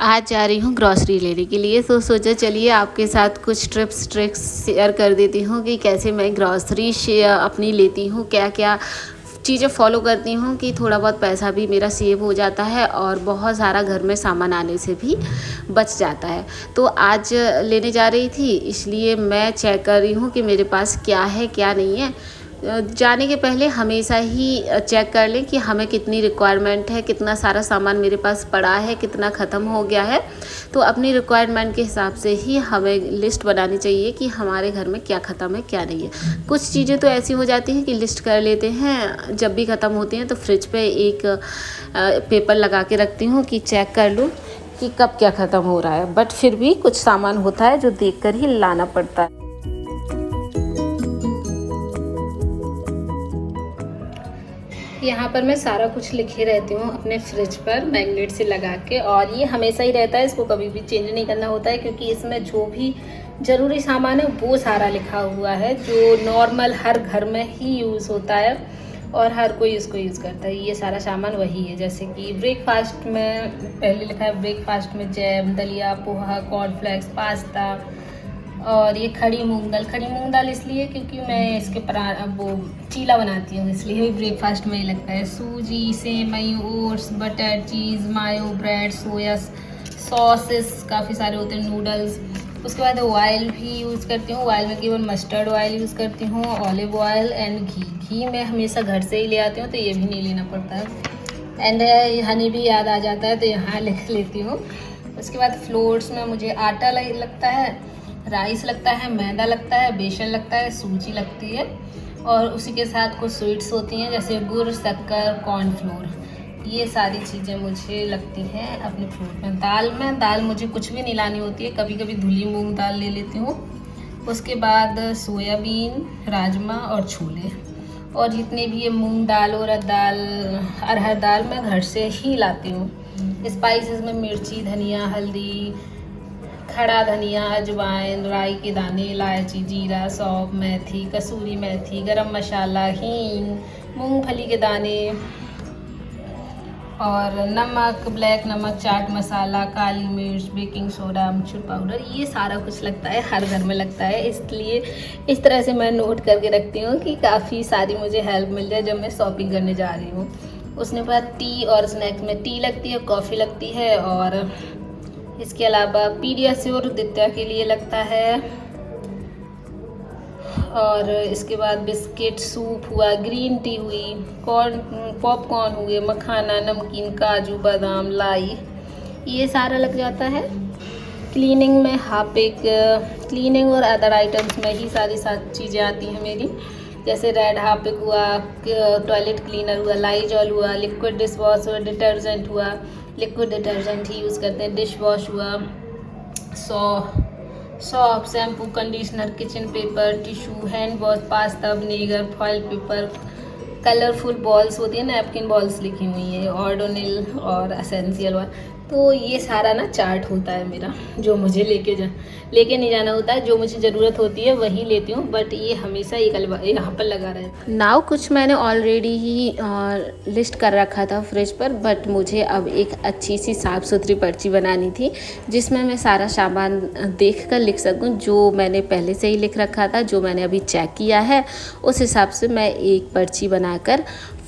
आज जा रही हूँ ग्रॉसरी लेने के लिए, तो सोचा चलिए आपके साथ कुछ टिप्स ट्रिक्स शेयर कर देती हूँ कि कैसे मैं ग्रॉसरी अपनी लेती हूँ, क्या क्या चीज़ें फॉलो करती हूँ कि थोड़ा बहुत पैसा भी मेरा सेव हो जाता है और बहुत सारा घर में सामान आने से भी बच जाता है। तो आज लेने जा रही थी, इसलिए मैं चेक कर रही हूँ कि मेरे पास क्या है क्या नहीं है। जाने के पहले हमेशा ही चेक कर लें कि हमें कितनी रिक्वायरमेंट है, कितना सारा सामान मेरे पास पड़ा है, कितना ख़त्म हो गया है। तो अपनी रिक्वायरमेंट के हिसाब से ही हमें लिस्ट बनानी चाहिए कि हमारे घर में क्या ख़त्म है क्या नहीं है। कुछ चीज़ें तो ऐसी हो जाती हैं कि लिस्ट कर लेते हैं, जब भी ख़त्म होती हैं तो फ्रिज पे एक पेपर लगा के रखती हूँ कि चेक कर लूँ कि कब क्या ख़त्म हो रहा है। बट फिर भी कुछ सामान होता है जो देख कर ही लाना पड़ता है। यहाँ पर मैं सारा कुछ लिखे रहती हूँ अपने फ्रिज पर मैग्नेट से लगा के, और ये हमेशा ही रहता है, इसको कभी भी चेंज नहीं करना होता है क्योंकि इसमें जो भी ज़रूरी सामान है वो सारा लिखा हुआ है जो नॉर्मल हर घर में ही यूज़ होता है और हर कोई इसको यूज़ करता है। ये सारा सामान वही है, जैसे कि ब्रेकफास्ट में पहले लिखा है ब्रेकफास्ट में जैम, दलिया, पोहा, कॉर्नफ्लेक्स, पास्ता। और ये खड़ी मूंग दाल इसलिए क्योंकि मैं इसके वो चीला बनाती हूँ, इसलिए भी ब्रेकफास्ट में ही लगता है। सूजी, सेवई, ओट्स, बटर, चीज़, मायो, ब्रेड, सोया सॉसेस काफ़ी सारे होते हैं, नूडल्स। उसके बाद ऑयल भी यूज़ करती हूँ, ऑयल में केवल मस्टर्ड ऑयल यूज़ करती हूँ, ऑलिव ऑयल एंड घी मैं हमेशा घर से ही ले आती हूँ तो ये भी नहीं लेना पड़ता है। एंड हनी भी याद आ जाता है तो यहाँ लिख लेती हूँ। उसके बाद फ्लोर्स में मुझे आटा लगता है, राइस लगता है, मैदा लगता है, बेसन लगता है, सूजी लगती है और उसी के साथ कुछ स्वीट्स होती हैं जैसे गुड़, शक्कर, कॉर्नफ्लोर। ये सारी चीज़ें मुझे लगती हैं अपने फ्रूट में। दाल मुझे कुछ भी नहीं लानी होती है, कभी कभी धुली मूंग दाल ले लेती हूँ। उसके बाद सोयाबीन, राजमा और छोले, और जितने भी ये मूंग दाल, उड़द दाल, अरहर दाल मैं घर से ही लाती हूँ। स्पाइसेस में मिर्ची, धनिया, हल्दी, खड़ा धनिया, अजवाइन, राई के दाने, इलायची, जीरा, सौंफ, मेथी, कसूरी मेथी, गरम मसाला, हींग, मूंगफली के दाने और नमक, ब्लैक नमक, चाट मसाला, काली मिर्च, बेकिंग सोडा, अमचूर पाउडर। ये सारा कुछ लगता है, हर घर में लगता है, इसलिए इस तरह से मैं नोट करके रखती हूँ कि काफ़ी सारी मुझे हेल्प मिल जाए जब मैं शॉपिंग करने जा रही हूँ। उसके बाद टी और स्नैक्स में टी लगती है, कॉफ़ी लगती है और इसके अलावा पीडियाश्योर दित्या के लिए लगता है। और इसके बाद बिस्किट, सूप हुआ, ग्रीन टी हुई, पॉपकॉर्न हुए, मखाना, नमकीन, काजू, बादाम, लाई, ये सारा लग जाता है। क्लीनिंग में हार्पिक, क्लीनिंग और अदर आइटम्स में ही सारी चीज़ें आती हैं मेरी, जैसे रेड हार्पिक हुआ, टॉयलेट क्लीनर हुआ, लाइजॉल हुआ, लिक्विड डिश वॉश हुआ, डिटर्जेंट हुआ, लिक्विड डिटर्जेंट ही यूज़ करते हैं, डिश वॉश हुआ, shop, shampoo, conditioner, kitchen paper, tissue, hand wash, pasta, vinegar, foil paper, colourful balls होती है, नैपकिन बॉल्स लिखी हुई है, ऑर्डोनिल और एसेंशियल ऑयल। तो ये सारा ना चार्ट होता है मेरा, जो मुझे लेके नहीं जाना होता है, जो मुझे ज़रूरत होती है वही लेती हूँ, बट ये हमेशा यहाँ पर लगा रहता है। नाउ कुछ मैंने ऑलरेडी ही लिस्ट कर रखा था फ्रिज पर, बट मुझे अब एक अच्छी सी साफ़ सुथरी पर्ची बनानी थी जिसमें मैं सारा सामान देख कर लिख सकूँ, जो मैंने पहले से ही लिख रखा था, जो मैंने अभी चेक किया है उस हिसाब से मैं एक पर्ची बनाकर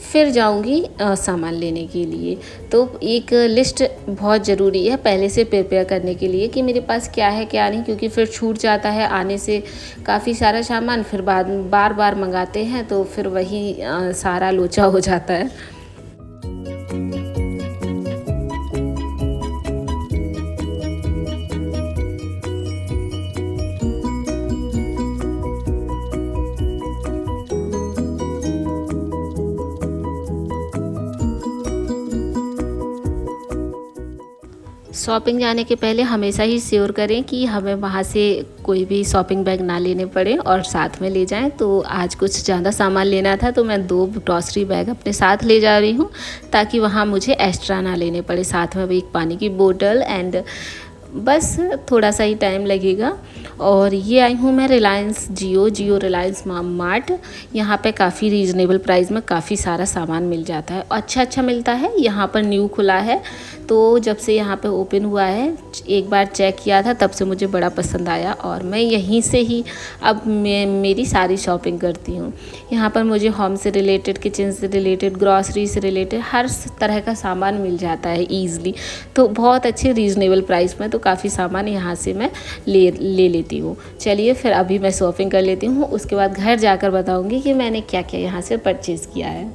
फिर जाऊंगी सामान लेने के लिए। तो एक लिस्ट बहुत ज़रूरी है पहले से प्रिपेयर करने के लिए कि मेरे पास क्या है क्या नहीं, क्योंकि फिर छूट जाता है आने से काफ़ी सारा सामान, फिर बार बार मंगाते हैं तो फिर वही सारा लोचा हो जाता है। शॉपिंग जाने के पहले हमेशा ही श्योर करें कि हमें वहाँ से कोई भी शॉपिंग बैग ना लेने पड़े और साथ में ले जाएं। तो आज कुछ ज़्यादा सामान लेना था तो मैं 2 ग्रॉसरी बैग अपने साथ ले जा रही हूँ ताकि वहाँ मुझे एक्स्ट्रा ना लेने पड़े। साथ में भी एक पानी की बोतल एंड बस थोड़ा सा ही टाइम लगेगा। और ये आई हूँ मैं रिलायंस जियो रिलायंस मार्ट। यहाँ पे काफ़ी रीज़नेबल प्राइस में काफ़ी सारा सामान मिल जाता है, अच्छा अच्छा मिलता है। यहाँ पर न्यू खुला है, तो जब से यहाँ पे ओपन हुआ है, एक बार चेक किया था, तब से मुझे बड़ा पसंद आया और मैं यहीं से ही अब मैं मेरी सारी शॉपिंग करती हूँ। यहाँ पर मुझे होम से रिलेटेड, किचन से रिलेटेड, ग्रॉसरी से रिलेटेड हर तरह का सामान मिल जाता है ईज़िली। तो बहुत अच्छे रीज़नेबल प्राइस में तो काफ़ी सामान यहाँ से मैं ले लेती हूँ। चलिए फिर अभी मैं शॉपिंग कर लेती हूँ, उसके बाद घर जाकर बताऊँगी कि मैंने क्या क्या यहाँ से परचेज़ किया है।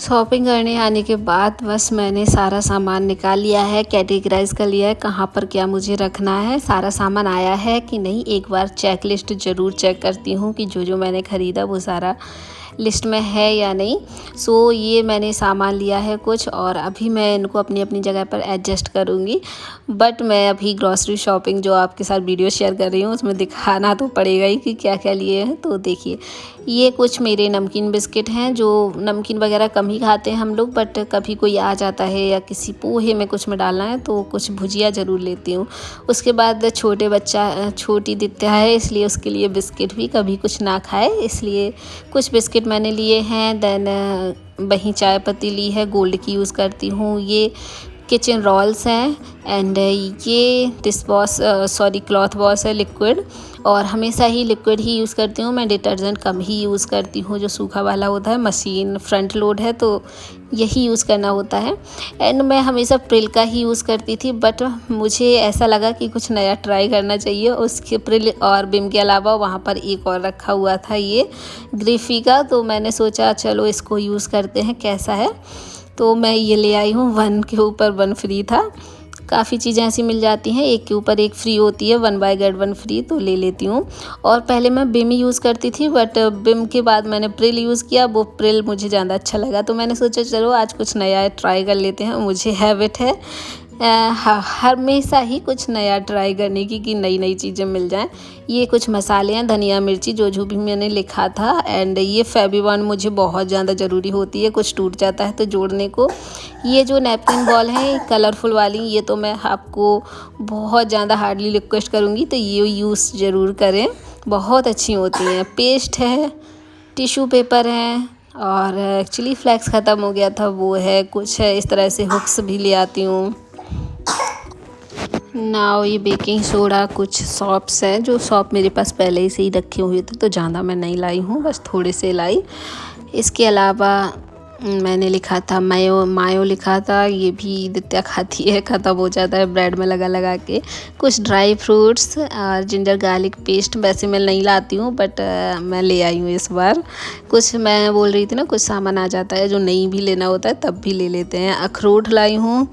शॉपिंग करने आने के बाद बस मैंने सारा सामान निकाल लिया है, कैटेगराइज कर लिया है कहाँ पर क्या मुझे रखना है, सारा सामान आया है कि नहीं। एक बार चेक लिस्ट ज़रूर चेक करती हूँ कि जो मैंने ख़रीदा वो सारा लिस्ट में है या नहीं। सो ये मैंने सामान लिया है कुछ, और अभी मैं इनको अपनी अपनी जगह पर एडजस्ट करूँगी। बट मैं अभी ग्रॉसरी शॉपिंग जो आपके साथ वीडियो शेयर कर रही हूँ उसमें दिखाना तो पड़ेगा ही कि क्या क्या लिए हैं। तो देखिए, ये कुछ मेरे नमकीन बिस्किट हैं, जो नमकीन वगैरह कम ही खाते हैं हम लोग, बट कभी कोई आ जाता है या किसी पोहे में कुछ में डालना है तो कुछ भुजिया ज़रूर लेती हूँ। उसके बाद छोटी दित्या है, इसलिए उसके लिए बिस्किट भी कभी कुछ ना खाए, इसलिए कुछ बिस्किट मैंने लिए हैं। देन वहीं चाय पत्ती ली है, गोल्ड की यूज़ करती हूँ। ये किचन रोल्स हैं एंड ये क्लॉथ वॉश है लिक्विड, और हमेशा ही लिक्विड ही यूज़ करती हूँ मैं, डिटर्जेंट कम ही यूज़ करती हूँ। जो सूखा वाला होता है, मशीन फ्रंट लोड है तो यही यूज़ करना होता है। एंड मैं हमेशा प्रिल का ही यूज़ करती थी, बट मुझे ऐसा लगा कि कुछ नया ट्राई करना चाहिए। उसके प्रिल और बिम के अलावा वहाँ पर एक और रखा हुआ था, ये ग्रिफी का, तो मैंने सोचा चलो इसको यूज़ करते हैं कैसा है। तो मैं ये ले आई हूँ, 1 के ऊपर 1 फ्री था। काफ़ी चीज़ें ऐसी मिल जाती हैं, एक के ऊपर एक फ्री होती है, 1 बाय गेट 1 फ्री, तो ले लेती हूँ। और पहले मैं बिम ही यूज़ करती थी, बट बिम के बाद मैंने प्रिल यूज़ किया, वो प्रिल मुझे ज़्यादा अच्छा लगा, तो मैंने सोचा चलो आज कुछ नया ट्राई कर लेते हैं। मुझे हैबिट है हमेशा ही कुछ नया ट्राई करने की, कि नई नई चीज़ें मिल जाएं। ये कुछ मसाले हैं, धनिया मिर्ची, जो भी मैंने लिखा था। एंड ये फेविबॉन्ड मुझे बहुत ज़्यादा ज़रूरी होती है, कुछ टूट जाता है तो जोड़ने को। ये जो नैपकिन बॉल है कलरफुल वाली, ये तो मैं आपको बहुत ज़्यादा हार्डली रिक्वेस्ट करूँगी तो ये यूज़ ज़रूर करें, बहुत अच्छी होती हैं। पेस्ट है, टिश्यू पेपर है, और चिली फ्लेक्स ख़त्म हो गया था वो है, कुछ है इस तरह से। हुक्स भी ले आती हूँ। नाउ ये बेकिंग सोडा, कुछ सॉप्स हैं, जो सॉप मेरे पास पहले से ही रखे हुए थे तो ज़्यादा मैं नहीं लाई हूँ, बस थोड़े से लाई। इसके अलावा मैंने लिखा था मायो लिखा था, ये भी दित्या खाती है, ख़त्म हो जाता है ब्रेड में लगा लगा के। कुछ ड्राई फ्रूट्स और जिंजर गार्लिक पेस्ट, वैसे मैं नहीं लाती हूँ बट मैं ले आई हूँ इस बार। कुछ मैं बोल रही थी ना, कुछ सामान आ जाता है जो नहीं भी लेना होता है तब भी ले लेते हैं। अखरोट लाई हूँ,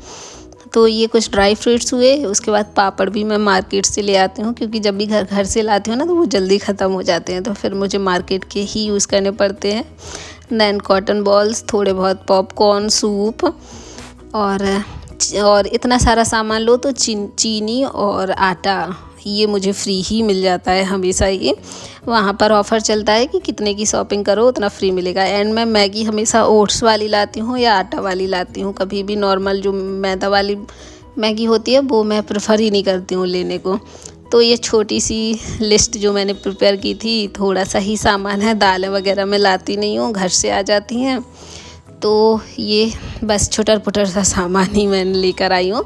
तो ये कुछ ड्राई फ्रूट्स हुए। उसके बाद पापड़ भी मैं मार्केट से ले आती हूँ, क्योंकि जब भी घर से लाती हूँ ना तो वो जल्दी ख़त्म हो जाते हैं, तो फिर मुझे मार्केट के ही यूज़ करने पड़ते हैं। देन कॉटन बॉल्स, थोड़े बहुत पॉपकॉर्न, सूप, और इतना सारा सामान लो तो चीनी और आटा ये मुझे फ्री ही मिल जाता है हमेशा ही। वहाँ पर ऑफ़र चलता है कि कितने की शॉपिंग करो उतना फ्री मिलेगा। एंड मैं मैगी हमेशा ओट्स वाली लाती हूँ या आटा वाली लाती हूँ, कभी भी नॉर्मल जो मैदा वाली मैगी होती है वो मैं प्रेफर ही नहीं करती हूँ लेने को। तो ये छोटी सी लिस्ट जो मैंने प्रिपेयर की थी, थोड़ा सा ही सामान है, दालें वगैरह मैं लाती नहीं हूँ, घर से आ जाती हैं। तो ये बस छोटा पुटर सा सामान ही मैंने लेकर आई हूँ।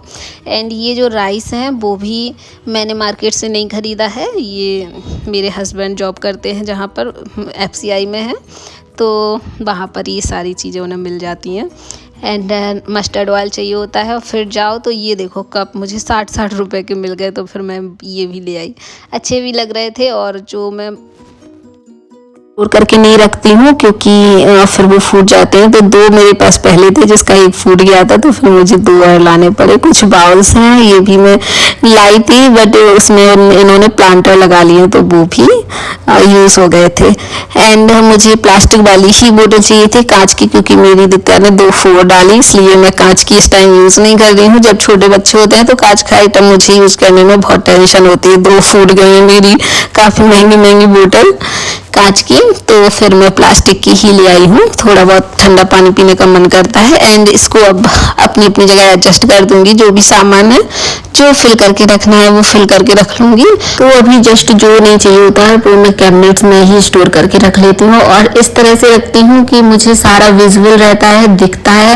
एंड ये जो राइस हैं वो भी मैंने मार्केट से नहीं ख़रीदा है, ये मेरे हस्बैंड जॉब करते हैं जहाँ पर FCI में है, तो वहाँ पर ये सारी चीज़ें उन्हें मिल जाती हैं। एंड मस्टर्ड ऑयल चाहिए होता है। और फिर जाओ तो ये देखो कप मुझे 60 रुपए के मिल गए, तो फिर मैं ये भी ले आई। अच्छे भी लग रहे थे, और जो मैं स्टोर करके नहीं रखती हूँ क्योंकि फिर वो फूट जाते हैं, तो 2 मेरे पास पहले थे जिसका एक फूट गया था, तो फिर मुझे 2 और लाने पड़े। कुछ बाउल्स हैं, ये भी मैं लाई थी बट उसमें इन्होंने प्लांटर लगा लिए तो वो भी यूज़ हो गए थे। एंड मुझे प्लास्टिक वाली ही बोतल चाहिए थी, कांच की, क्योंकि मेरी दिक्कत ने 2 फोड़ डाली, इसलिए मैं कांच की इस टाइम यूज़ नहीं कर रही हूँ। जब छोटे बच्चे होते हैं तो कांच का आइटम मुझे यूज़ करने में बहुत टेंशन होती है। 2 फूट गई है मेरी काफ़ी महंगी बोतल कांच की, तो फिर मैं प्लास्टिक की ही ले आई हूँ। थोड़ा बहुत ठंडा पानी पीने का मन करता है। एंड इसको अब अपनी अपनी जगह एडजस्ट कर दूंगी। जो भी सामान है जो फिल करके रखना है वो फिल करके रख लूंगी। तो अभी जस्ट जो नहीं चाहिए होता है तो मैं कैबिनेट्स में ही स्टोर करके रख लेती हूँ, और इस तरह से रखती हूँ कि मुझे सारा विजुअल रहता है, दिखता है।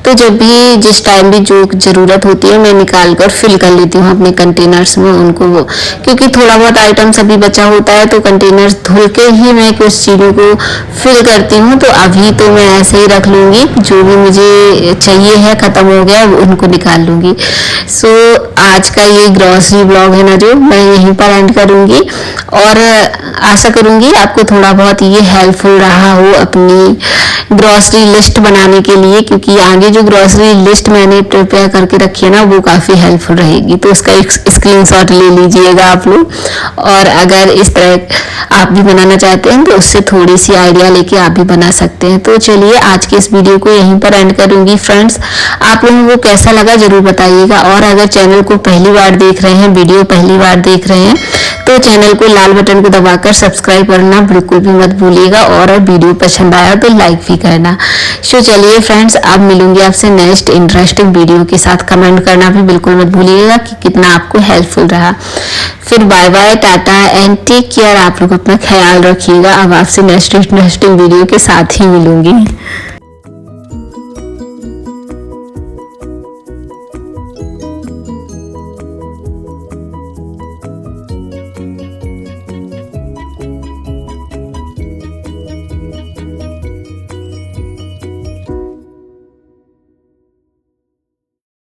तो जब भी जिस टाइम भी जो ज़रूरत होती है मैं निकाल कर फिल कर लेती हूँ अपने कंटेनर्स में उनको, वो क्योंकि थोड़ा बहुत आइटम्स अभी बचा होता है तो कंटेनर्स धुल के ही मैं कुछ चीज़ों को फिल करती हूँ। तो अभी तो मैं ऐसे ही रख लूँगी, जो भी मुझे चाहिए है ख़त्म हो गया उनको निकाल लूँगी। सो आज का ये ग्रॉसरी ब्लॉग है ना जो मैं यहीं पर एंड करूँगी, और आशा करूँगी आपको थोड़ा बहुत ये हेल्पफुल रहा हो अपनी ग्रॉसरी लिस्ट बनाने के लिए, क्योंकि आगे जो ग्रॉसरी लिस्ट मैंने प्रिपेयर करके रखी है ना वो काफ़ी हेल्पफुल रहेगी। तो उसका एक स्क्रीनशॉट ले लीजिएगा आप लोग, और अगर इस तरह आप भी बनाना चाहते हैं तो उससे थोड़ी सी आइडिया लेके आप भी बना सकते हैं। तो चलिए आज के इस वीडियो को यहीं पर एंड करूँगी। फ्रेंड्स, आप लोगों को कैसा लगा जरूर बताइएगा, और अगर चैनल को पहली बार देख रहे हैं, वीडियो पहली बार देख रहे हैं, तो चैनल को लाल बटन को दबाकर सब्सक्राइब करना बिल्कुल भी मत भूलिएगा, और वीडियो पसंद आया तो लाइक भी करना। सो चलिए फ्रेंड्स, अब मिलूंगी आपसे नेक्स्ट इंटरेस्टिंग वीडियो के साथ। कमेंट करना भी बिल्कुल मत भूलिएगा कि कितना आपको हेल्पफुल रहा। फिर bye bye, ta ta and take care. आप लोग अपना ख्याल रखिएगा। अब आपसे नेक्स्ट इंटरेस्टिंग वीडियो के साथ ही मिलूंगी।